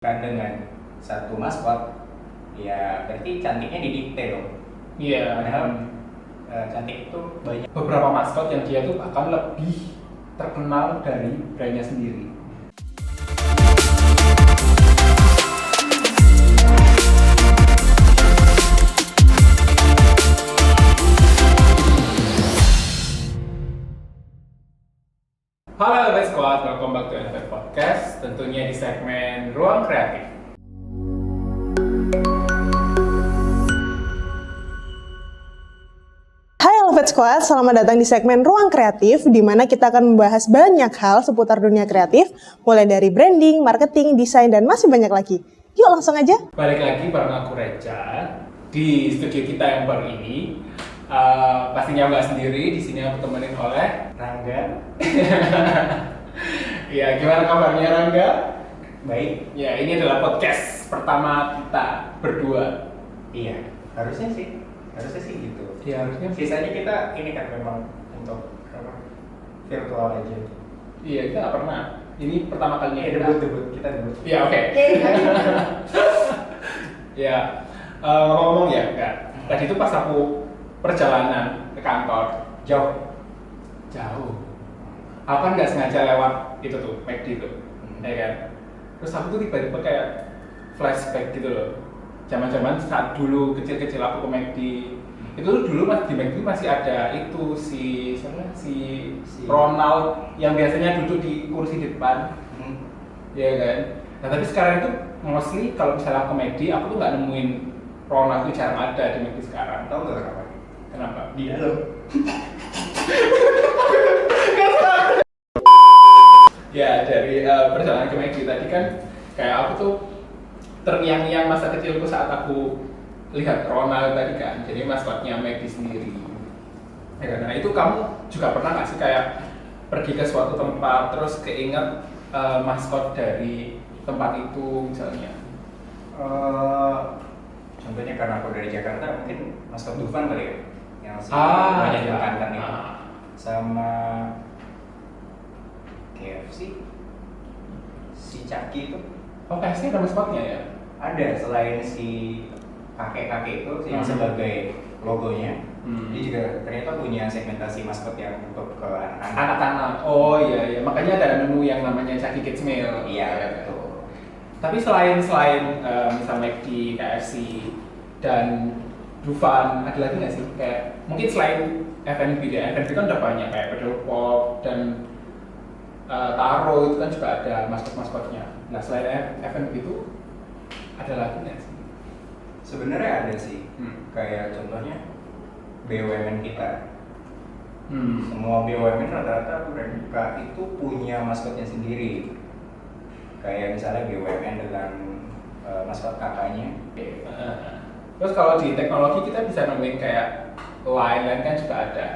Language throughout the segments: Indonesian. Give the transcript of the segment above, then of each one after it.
Kan dengan satu maskot, ya berarti cantiknya didikte dong. Iya. Padahal cantik itu banyak. Beberapa maskot yang dia tuh akan lebih terkenal dari brandnya sendiri. Halo Elevate Squad, welcome back to Elevate Podcast. Tentunya di segmen Ruang Kreatif. Hai Elevate Squad, selamat datang di segmen Ruang Kreatif, di mana kita akan membahas banyak hal seputar dunia kreatif, mulai dari branding, marketing, desain, dan masih banyak lagi. Yuk langsung aja. Balik lagi bareng aku Reja di studio kita yang baru ini. Pastinya nggak sendiri, di sini aku temenin oleh Rangga. Ya, gimana kabarnya Rangga? Baik. Ya, ini adalah podcast pertama kita berdua. Iya, harusnya sih gitu. Ya, harusnya. Sisanya kita ini kan memang untuk apa, virtual aja. Iya, kita nggak pernah. Ini pertama kalinya Debut kita debut. Ya, oke. Ya, ngomong-ngomong ya, Kak. Tadi itu pas aku perjalanan ke kantor Jauh. aku kan nggak sengaja lewat itu tuh McD tuh, ya kan. Terus aku tuh tiba-tiba kayak flashback gitu loh, zaman-zaman saat dulu kecil-kecil aku ke McD. Itu tuh dulu pas di McD masih ada itu si Ronald yang biasanya duduk di kursi depan, ya kan. Nah tapi sekarang itu mostly kalau misalnya aku ke McD, aku tuh nggak nemuin Ronald, itu jarang ada di McD sekarang. Tahu nggak kenapa? Kenapa? Dia loh. Ya dari perjalanan ke McD tadi kan kayak aku tuh terngiang-ngiang masa kecilku saat aku lihat Ronald tadi kan, jadi maskotnya McD sendiri. Ya kan? Nah itu kamu juga pernah nggak sih kayak pergi ke suatu tempat terus keinget maskot dari tempat itu misalnya? Contohnya karena aku dari Jakarta, mungkin maskot Dufan kali ya, yang banyak Iya. dimakan itu, sama KFC, si Caki itu Oh KFC ada maskotnya ya? ada selain si kakek-kakek itu yang sebagai logonya. Dia juga ternyata punya segmentasi maskot yang untuk ke anak-anak. Anak-anak. Oh iya, makanya ada menu yang namanya Chucky Kids Meal. Iya betul. Tapi selain misal McD, KFC, dan Dufan, ada lagi nggak sih? Kayak mungkin selain F&B deh, F&B kan udah banyak kayak Pedal Pop dan Taro itu kan juga ada maskot-maskotnya. Nah selain F&B itu ada lagi nggak sih? Sebenarnya ada sih. Kayak contohnya BUMN kita. Semua BUMN rata-rata mereka itu punya maskotnya sendiri. Kayak misalnya BUMN dengan maskot kakaknya. Terus kalau di teknologi kita bisa nemuin kayak Line kan juga ada.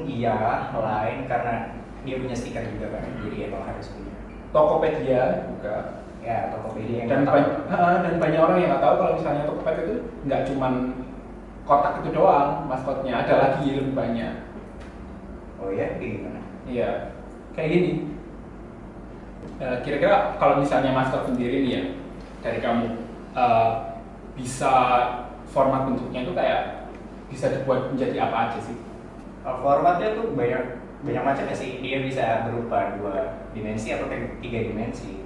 Iya, lain karena dia punya stiker juga kan, jadi emang harus punya. Tokopedia juga. Ya, Tokopedia yang Dan banyak orang yang nggak tahu kalau misalnya Tokopedia itu nggak cuman kotak itu doang maskotnya, ada lagi lebih banyak. Oh iya, kayak gimana? Iya, kayak gini. Kira-kira kalau misalnya maskot sendiri nih ya, dari kamu bisa format bentuknya itu kayak bisa dibuat menjadi apa aja sih? Formatnya tuh banyak macam ya sih. Dia bisa berupa 2 dimensi atau 3 dimensi.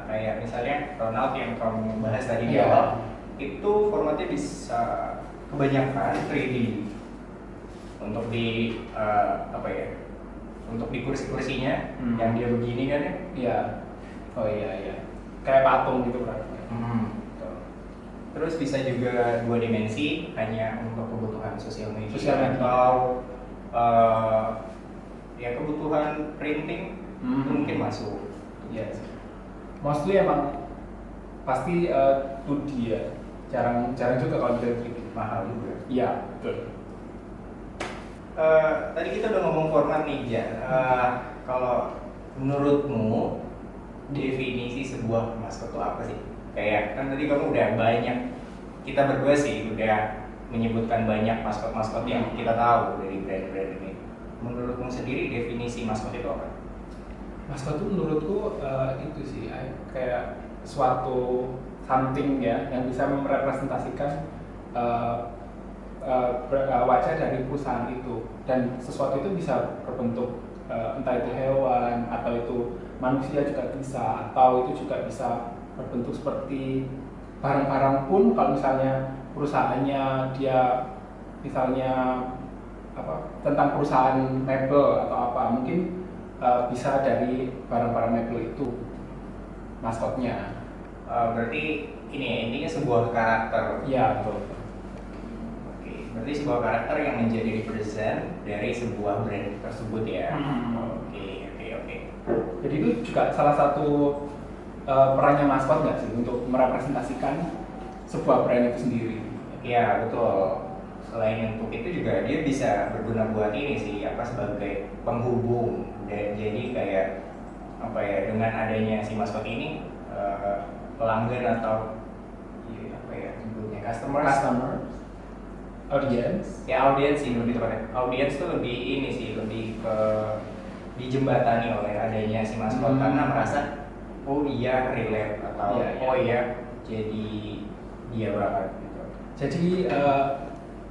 Kayak misalnya Ronald yang kamu bahas tadi di awal, itu formatnya bisa kebanyakan 3D untuk di apa ya? Untuk di kursi-kursinya yang dia begini kan ya? Iya. Oh iya. Kayak patung gitu kan. Terus bisa juga 2 dimensi hanya untuk kebutuhan sosial media atau ya kebutuhan printing mungkin masuk. Yes. Mostly emang pasti 2D ya. Jarang juga kalau bisa 3D. Mahal juga. Iya, betul. Tadi kita udah ngomong format nih, Jan. Kalau menurutmu definisi sebuah maskot itu apa sih? Kayak kan tadi kamu udah banyak, kita berdua sih udah menyebutkan banyak maskot-maskot yang kita tahu dari brand-brand ini. Menurutmu sendiri definisi maskot itu apa? Maskot itu menurutku itu sih kayak suatu something ya yang bisa merepresentasikan wajah dari perusahaan itu, dan sesuatu itu bisa berbentuk entah itu hewan atau itu manusia juga bisa, atau itu juga bisa berbentuk seperti barang-barang pun. Kalau misalnya perusahaannya dia misalnya tentang perusahaan mebel atau apa, mungkin bisa dari barang-barang mebel itu maskotnya. Berarti ini ya, intinya sebuah karakter. Iya, betul. Oke, berarti sebuah karakter yang menjadi represent dari sebuah brand tersebut ya. Oke. Jadi itu juga salah satu perannya maskot nggak sih untuk merepresentasikan sebuah brand itu sendiri? Iya, betul. Selain untuk itu juga dia bisa berguna buat ini sih, sebagai penghubung. Dan jadi kayak dengan adanya si maskot ini, pelanggan atau sebutnya customer, audience. ya audiens sih lebih tepatnya. Audiens tuh lebih ini sih, lebih ke dijembatani oleh adanya si maskot karena merasa oh iya relate atau oh iya jadi dia banget gitu. Jadi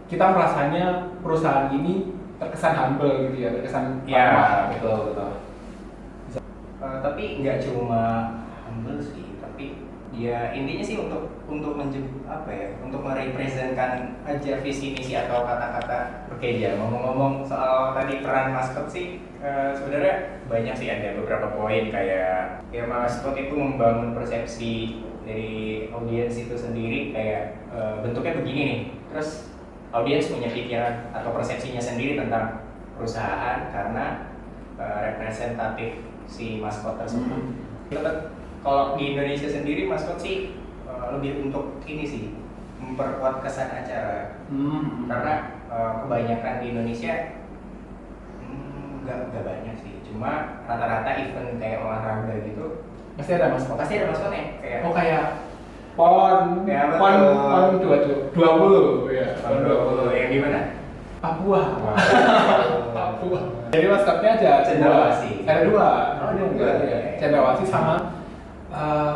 kita merasanya perusahaan ini terkesan humble gitu ya, terkesan ya betul. Tapi nggak cuma humble sih, tapi ya intinya sih untuk untuk merepresentkan aja visi misi atau kata-kata. Oke ya, ngomong-ngomong soal tadi peran maskot sih, sebenarnya banyak sih, ada beberapa poin kayak ya maskot itu membangun persepsi dari audiens itu sendiri, kayak bentuknya begini nih, terus audiens punya pikiran atau persepsinya sendiri tentang perusahaan karena representatif si maskot tersebut. Kalau di Indonesia sendiri maskot sih lebih untuk ini sih, memperkuat kesan acara. Karena kebanyakan di Indonesia nggak banyak sih, cuma rata-rata event kayak olahraga gitu Pasti ada maskotnya kayak kayak PON ya, PON 20 ya, PON 20 yang di mana? Papua. Papua. Jadi maskotnya aja Cendrawasih. Ada dua. Ya. Cendrawasih sama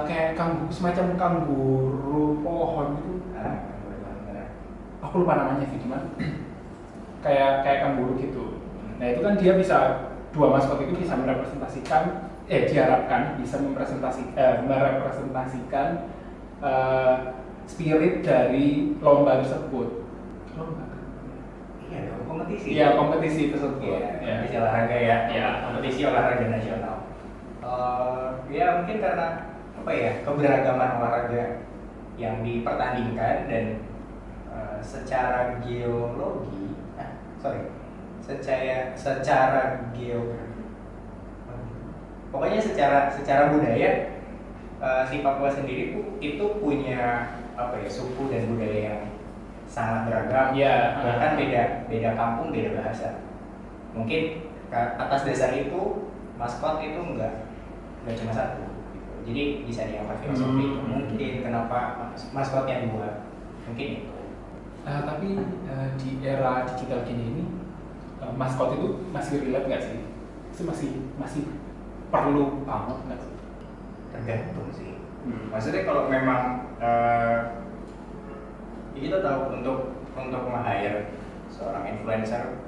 kayak semacam kangguru pohon gitu. Aku lupa namanya sih, cuman kayak kangguru gitu. Nah itu kan dia bisa, dua maskot itu bisa merepresentasikan, diharapkan bisa merepresentasikan spirit dari lomba tersebut. Iya, kompetisi. Iya, kompetisi tersebut. Kompetisi olahraga ya. Kompetisi olahraga nasional. Ya mungkin karena keberagaman olahraga yang dipertandingkan dan secara geologi, secara geografi, pokoknya secara budaya, si Papua sendiri itu punya suku dan budaya yang sangat beragam. Bahkan beda kampung, beda bahasa. Mungkin atas dasar itu maskot itu nggak cuma satu gitu. Jadi bisa diangkat filosofi itu mungkin kenapa maskotnya dua, mungkin itu. Tapi di era digital gini ini maskot itu masih relate nggak sih? Itu masih perlu banget nggak sih? Tergantung sih. Maksudnya kalau memang kita tahu untuk nge-hire seorang influencer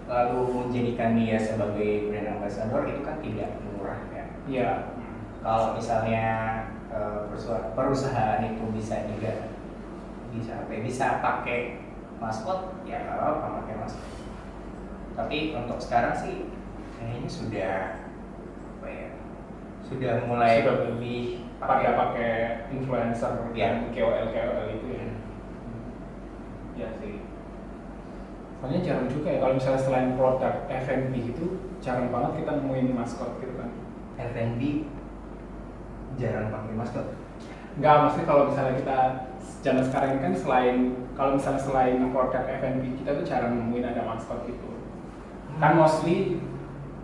lalu menjadikan dia sebagai brand ambassador itu kan tidak murah ya. Iya. Kalau misalnya perusahaan itu bisa pakai maskot, ya nggak apa-apa pakai maskot. Tapi untuk sekarang sih kayaknya sudah mulai lebih pakai influencer yang KOL itu ya. Ya sih. Soalnya jarang juga ya kalau misalnya selain produk F&B gitu, jarang banget kita nemuin maskot gitu kan. F&B jarang pakai maskot. Enggak, maksudnya kalau misalnya kita zaman sekarang ini kan selain produk F&B kita tuh jarang nemuin ada maskot gitu. Kan mostly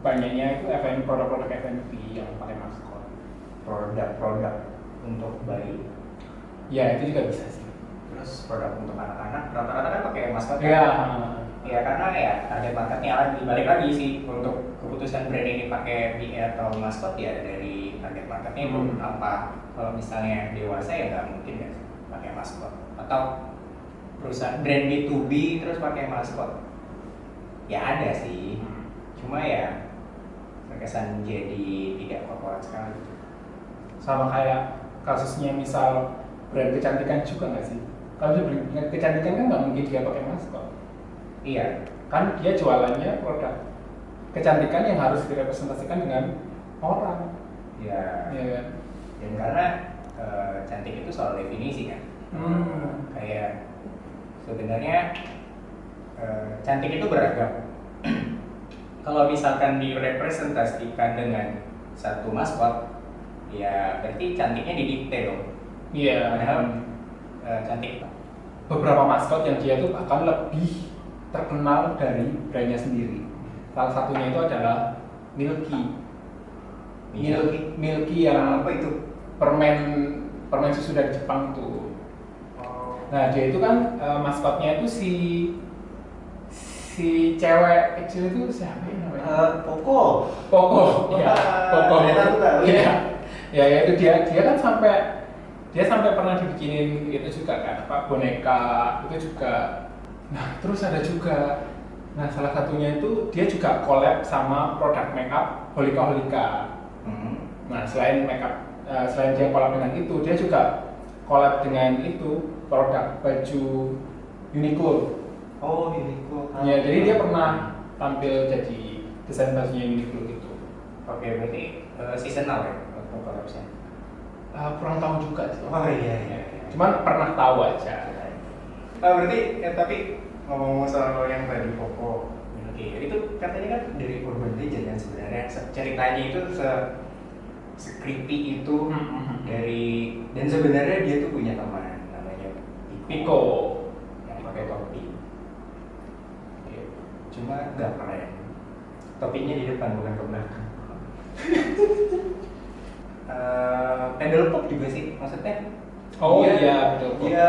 banyaknya itu produk-produk F&B yang pakai maskot. Produk untuk bayi. Ya itu juga bisa sih. Terus produk untuk anak-anak rata-rata kan pakai maskot. Iya. Ya karena ya target marketnya lagi balik lagi sih untuk keputusan brand ini pakai BA atau maskot ya dari target marketnya itu apa. Kalau misalnya dewasa ya nggak mungkin ya pakai maskot, atau perusahaan brand B2B terus pakai maskot ya ada sih, cuma ya terkesan jadi tidak korporat sekali. Sama kayak kasusnya misal brand kecantikan juga nggak sih? Kalau brand kecantikan kan nggak mungkin dia pakai maskot. Iya, Kan dia jualannya produk kecantikan yang harus direpresentasikan dengan orang. ya. Iya kan? Dan karena cantik itu soal definisi kan. Kayak sebenarnya cantik itu beragam. Kalau misalkan direpresentasikan dengan satu maskot, ya berarti cantiknya didikte dong. Iya. Padahal cantik Beberapa maskot yang dia tuh akan lebih terkenal dari brandnya sendiri. Salah satunya itu adalah Milky. Milky yang apa itu? permen susu dari Jepang tuh. Nah dia itu kan maskotnya itu si cewek kecil itu siapa ya namanya? Poko. Iya, Poko. Iya, ya itu dia kan sampai pernah dibikinin itu juga kan, apa boneka itu juga. Nah terus ada juga, nah salah satunya itu dia juga collab sama produk makeup Holika. Nah selain makeup, selain dia collab dengan itu, dia juga collab dengan itu produk baju Uniqlo. Oh, Uniqlo. Ya, jadi dia pernah tampil jadi desain bajunya Uniqlo gitu. Oke, berarti seasonal ya untuk collabsnya? Kurang tahu juga sih. Oh iya. Cuman pernah tahu aja. Berarti tapi ngomong soal yang tadi Poco, itu katanya kan dari urban legend kan sebenarnya ceritanya itu se-creepy itu dari, dan sebenarnya dia tuh punya teman namanya Pico yang pakai topi. Cuma nggak keren. Topinya di depan bukan ke belakang. Pedal pop juga sih, maksudnya. Oh dia, iya, betul. Dia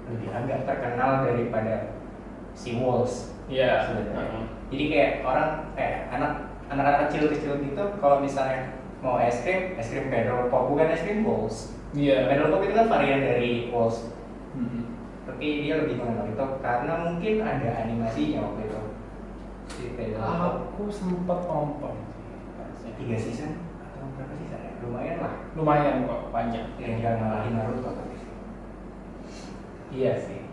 lebih agak terkenal daripada si Walls. Iya. Sebenarnya. Jadi kayak anak-anak kecil gitu, kalau misalnya mau es krim pedal pop, bukan es krim Walls. Iya. Pedal pop itu kan varian dari Walls. Tapi dia lebih mengenal itu karena mungkin ada animasinya waktu itu. Si pedal pop. Aku sempat nonton. 3 season atau berapa season ya? Lumayan lah. Lumayan kok, banyak. Yang nggak ngalahin Naruto tapi. Iya sih.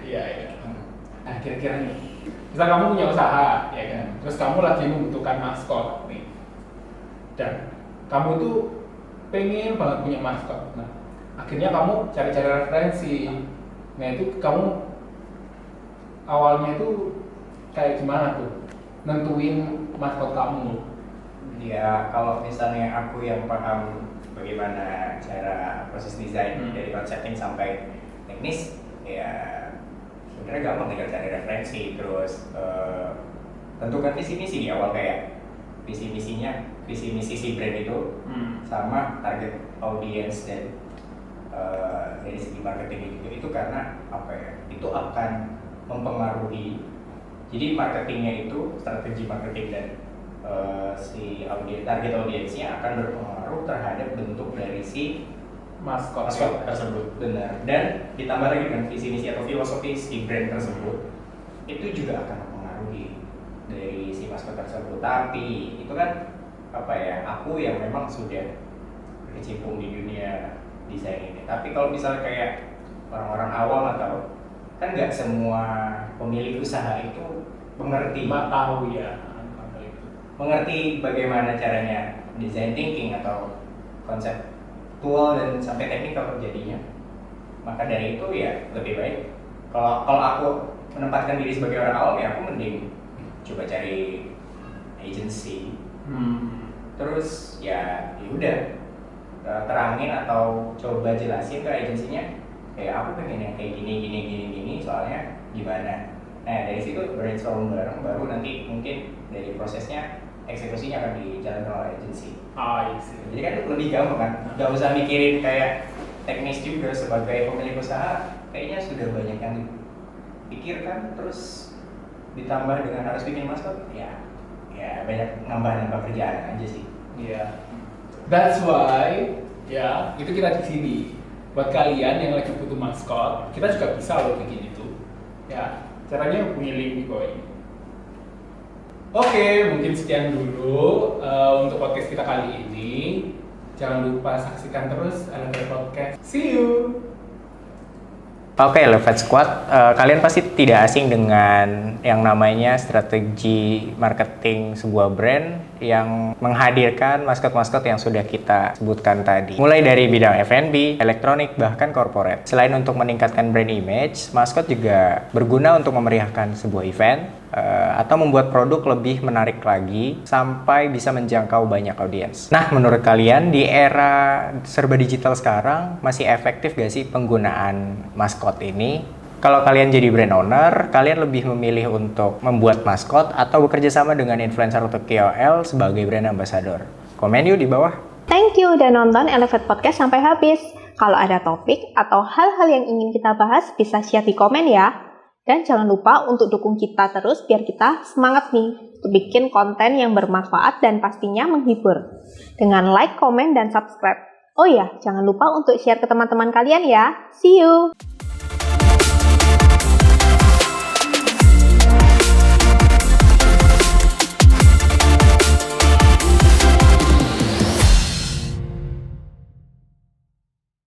Iya. Nah kira-kira nih, Misal kamu punya usaha, ya kan? Terus kamu lagi membutuhkan maskot nih, dan kamu tuh pengen banget punya maskot. Nah, akhirnya kamu cari-cari referensi. Nah itu kamu awalnya tuh kayak gimana tuh nentuin maskot kamu? ya kalau misalnya aku yang paham bagaimana cara proses desain dari concepting sampai teknis, ya sebenarnya gampang tinggal cari referensi, terus tentukan visi misi di awal, kayak visi misi si brand itu sama target audience dan dari segi marketing itu karena apa ya, itu akan mempengaruhi. Jadi marketingnya itu, strategi marketing dan si target audiensnya akan berpengaruh terhadap bentuk dari si Maskot tersebut. Benar. Dan ditambah lagi dengan visi misi atau filosofi si brand tersebut, itu juga akan mempengaruhi dari si maskot tersebut. Tapi itu kan apa ya, aku yang memang sudah berkecimpung di dunia desain ini. Tapi kalau misalnya kayak orang-orang awam atau kan nggak semua pemilik usaha itu mengerti bagaimana caranya design thinking atau konseptual dan sampai teknikal jadinya. Maka dari itu ya lebih baik kalau aku menempatkan diri sebagai orang awam, ya aku mending coba cari agency. Terus ya udah terangin atau coba jelasin ke agensinya kayak aku pengen yang kayak gini soalnya gimana. Nah dari situ brainstorm bareng, baru nanti mungkin dari prosesnya eksekusinya akan dijalankan oleh agensi. Jadi kan lebih gampang kan, nggak usah mikirin kayak teknis juga. Sebagai pemilik usaha kayaknya sudah banyak yang pikirkan, terus ditambah dengan harus bikin maskot, ya banyak nambah kerjaan aja sih. Iya. That's why ya itu kita di sini. Buat kalian yang lagi butuh maskot, kita juga bisa loh bikin itu. Ya, caranya hubungi link di bawah ini. Oke, mungkin sekian dulu untuk podcast kita kali ini. Jangan lupa saksikan terus Elevate Podcast. See you! Oke, Elevate Squad, kalian pasti tidak asing dengan yang namanya strategi marketing sebuah brand yang menghadirkan maskot-maskot yang sudah kita sebutkan tadi. Mulai dari bidang F&B, elektronik, bahkan corporate. Selain untuk meningkatkan brand image, maskot juga berguna untuk memeriahkan sebuah event, atau membuat produk lebih menarik lagi sampai bisa menjangkau banyak audiens. Nah, menurut kalian di era serba digital sekarang masih efektif gak sih penggunaan maskot ini? Kalau kalian jadi brand owner, kalian lebih memilih untuk membuat maskot atau bekerja sama dengan influencer atau KOL sebagai brand ambassador? Komen yuk di bawah. Thank you udah nonton Elevate Podcast sampai habis. Kalau ada topik atau hal-hal yang ingin kita bahas, bisa share di komen ya. Dan jangan lupa untuk dukung kita terus biar kita semangat nih untuk bikin konten yang bermanfaat dan pastinya menghibur. Dengan like, komen, dan subscribe. Oh ya, jangan lupa untuk share ke teman-teman kalian ya. See you!